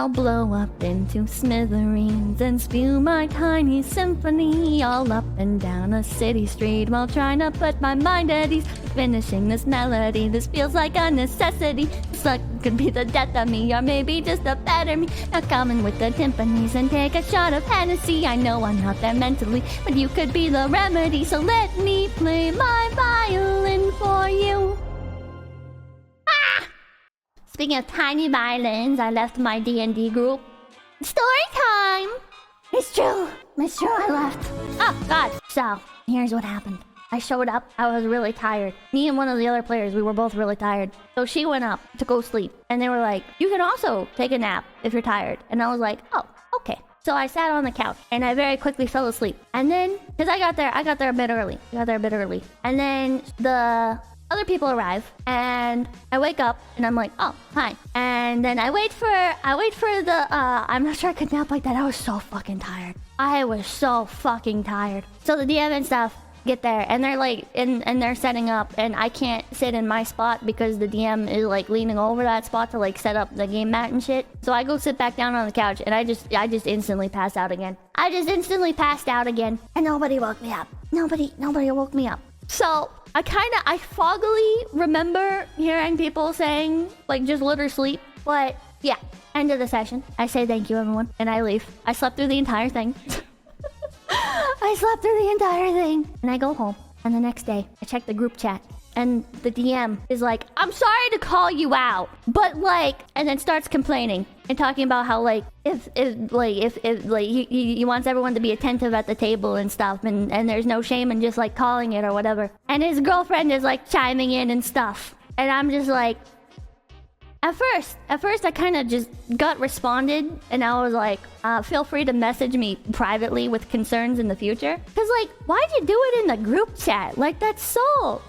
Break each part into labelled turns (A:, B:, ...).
A: I'll blow up into smithereens and spew my tiny symphony all up and down a city street while trying to put my mind at ease. Finishing this melody, this feels like a necessity. This luck could be the death of me, or maybe just a better me. Now come in with the timpanis and take a shot of Hennessy. I know I'm not there mentally, but you could be the remedy. So let me play my violin for you. Speaking of tiny violins, I left my D&D group. Story time! It's true, I left. Oh, God. So, here's what happened. I showed up, I was really tired. Me and one of the other players, we were both really tired. So she went up to go sleep. And they were like, you can also take a nap if you're tired. And I was like, oh, okay. So I sat on the couch and I very quickly fell asleep. And then, because I got there a bit early. And then the other people arrive and I wake up and I'm like, oh, hi. And then I wait for the, I'm not sure I could nap like that. I was so fucking tired. So the DM and stuff get there and they're like, and they're setting up and I can't sit in my spot because the DM is like leaning over that spot to like set up the game mat and shit. So I go sit back down on the couch and I just instantly passed out again. And nobody woke me up. Nobody woke me up. So I foggily remember hearing people saying, like, just let her sleep. But, yeah, end of the session. I say thank you, everyone, and I leave. I slept through the entire thing. And I go home. And the next day, I check the group chat. And the DM is like, I'm sorry to call you out, but like, and then starts complaining and talking about how like, if he wants everyone to be attentive at the table and stuff, and there's no shame in just like calling it or whatever. And his girlfriend is like chiming in and stuff. And I'm just like, at first I kind of just got responded and I was like, feel free to message me privately with concerns in the future. Cause like, why'd you do it in the group chat? Like that's so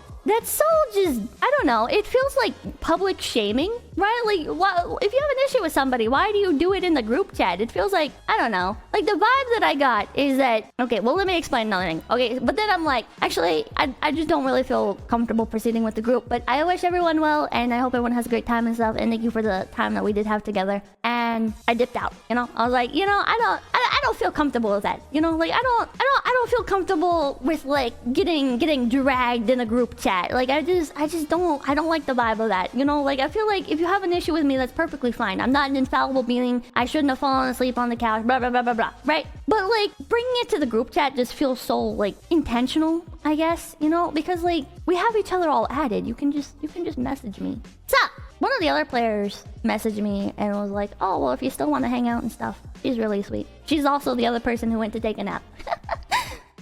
A: just, I don't know. It feels like public shaming, right? Like, if you have an issue with somebody, why do you do it in the group chat? It feels like, I don't know. Like, the vibe that I got is that, okay, well, let me explain another thing. Okay, but then I'm like, actually, I just don't really feel comfortable proceeding with the group. But I wish everyone well, and I hope everyone has a great time and stuff. And thank you for the time that we did have together. And I dipped out, you know? I was like, you know, I don't feel comfortable with that. You know, like, I don't feel comfortable with, like, getting dragged in a group chat. Like, I don't like the vibe of that. You know, like, I feel like if you have an issue with me, that's perfectly fine. I'm not an infallible being. I shouldn't have fallen asleep on the couch, blah, blah, blah, blah, blah, right? But, like, bringing it to the group chat just feels so, like, intentional, I guess, you know? Because, like, we have each other all added. You can just message me. What's up? One of the other players messaged me and was like, oh, well, if you still want to hang out and stuff. She's really sweet. She's also the other person who went to take a nap.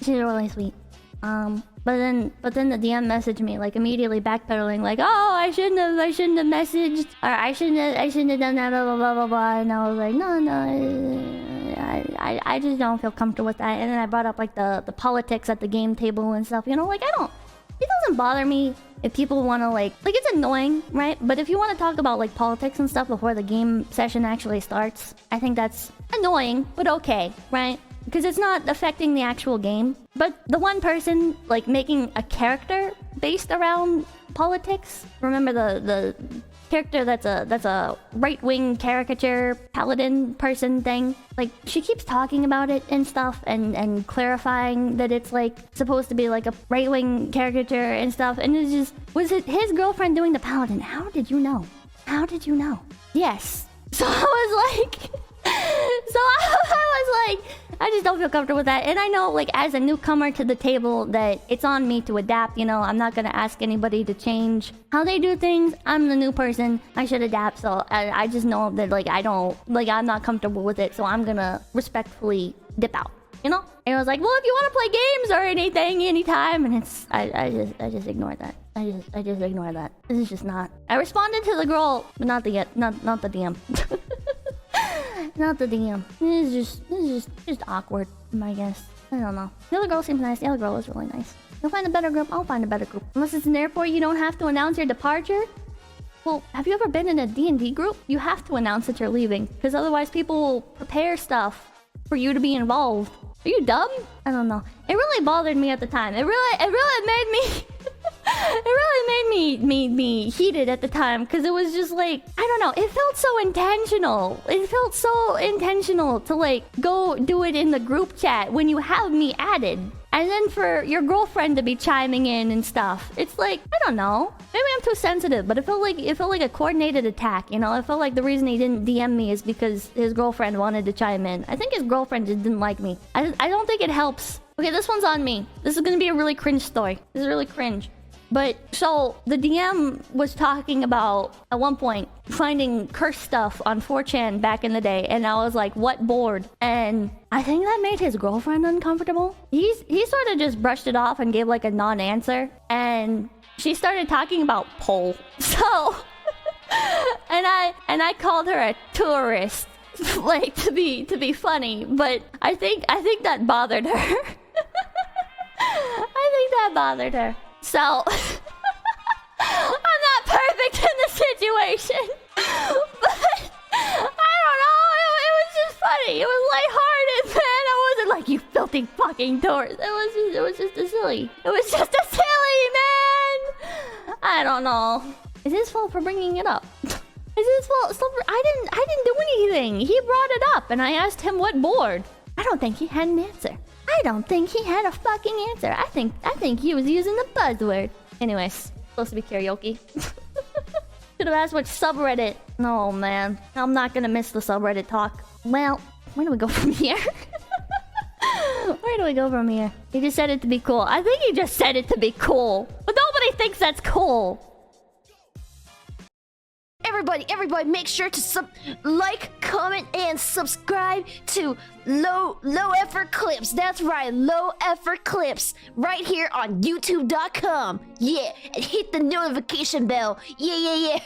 A: She's really sweet. But then the DM messaged me, like, immediately backpedaling, like, oh, I shouldn't have messaged, or I shouldn't have done that, blah, blah, blah, blah, blah. And I was like, no, I just don't feel comfortable with that. And then I brought up, like, the politics at the game table and stuff, you know, like, it doesn't bother me if people want to, like, it's annoying, right? But if you want to talk about, like, politics and stuff before the game session actually starts, I think that's annoying, but okay, right? Because it's not affecting the actual game. But the one person, like, making a character based around politics, remember the character that's a right-wing caricature paladin person thing? Like, she keeps talking about it and stuff and clarifying that it's, like, supposed to be, like, a right-wing caricature and stuff. And it's just, was it his girlfriend doing the paladin? How did you know? Yes. So I was like... I just don't feel comfortable with that. And I know, like, as a newcomer to the table, that it's on me to adapt, you know? I'm not gonna ask anybody to change how they do things. I'm the new person. I should adapt. So I just know that, like, I'm not comfortable with it. So I'm gonna respectfully dip out, you know? And I was like, well, if you want to play games or anything, anytime. And it's, I just ignored that. I just ignored that. This is just not. I responded to the girl, but not the DM. Not the DM. This is just awkward, I guess. I don't know. The other girl seems nice. The other girl is really nice. You'll find a better group. I'll find a better group. Unless it's an airport, you don't have to announce your departure. Well, have you ever been in a D&D group? You have to announce that you're leaving, because otherwise people will prepare stuff for you to be involved. Are you dumb? I don't know. It really bothered me at the time. It really made me... It really made me heated at the time because it was just like, I don't know, it felt so intentional. It felt so intentional to like go do it in the group chat when you have me added. And then for your girlfriend to be chiming in and stuff. It's like, I don't know. Maybe I'm too sensitive, but it felt like a coordinated attack, you know? It felt like the reason he didn't DM me is because his girlfriend wanted to chime in. I think his girlfriend just didn't like me. I don't think it helps. Okay, this one's on me. This is gonna be a really cringe story. This is really cringe. But, so, the DM was talking about, at one point, finding cursed stuff on 4chan back in the day. And I was like, what board? And I think that made his girlfriend uncomfortable. He sort of just brushed it off and gave like a non-answer. And she started talking about pole. So, and I called her a tourist. Like, to be funny. But I think that bothered her. I think that bothered her. So, I'm not perfect in the situation, but I don't know, it was just funny. It was lighthearted, man. I wasn't like, you filthy fucking tourist. It was just a silly. It was just a silly, man. I don't know. It's his fault for bringing it up. It's his fault. I didn't do anything. He brought it up, and I asked him what board. I don't think he had an answer. I don't think he had a fucking answer. I think he was using the buzzword. Anyways, supposed to be karaoke. Should have asked which subreddit. Oh man, I'm not gonna miss the subreddit talk. Well, where do we go from here? Where do we go from here? He just said it to be cool. I think he just said it to be cool. But nobody thinks that's cool.
B: Everybody, make sure to like, comment, and subscribe to Low Effort Clips. That's right, Low Effort Clips, right here on YouTube.com. Yeah, and hit the notification bell. Yeah.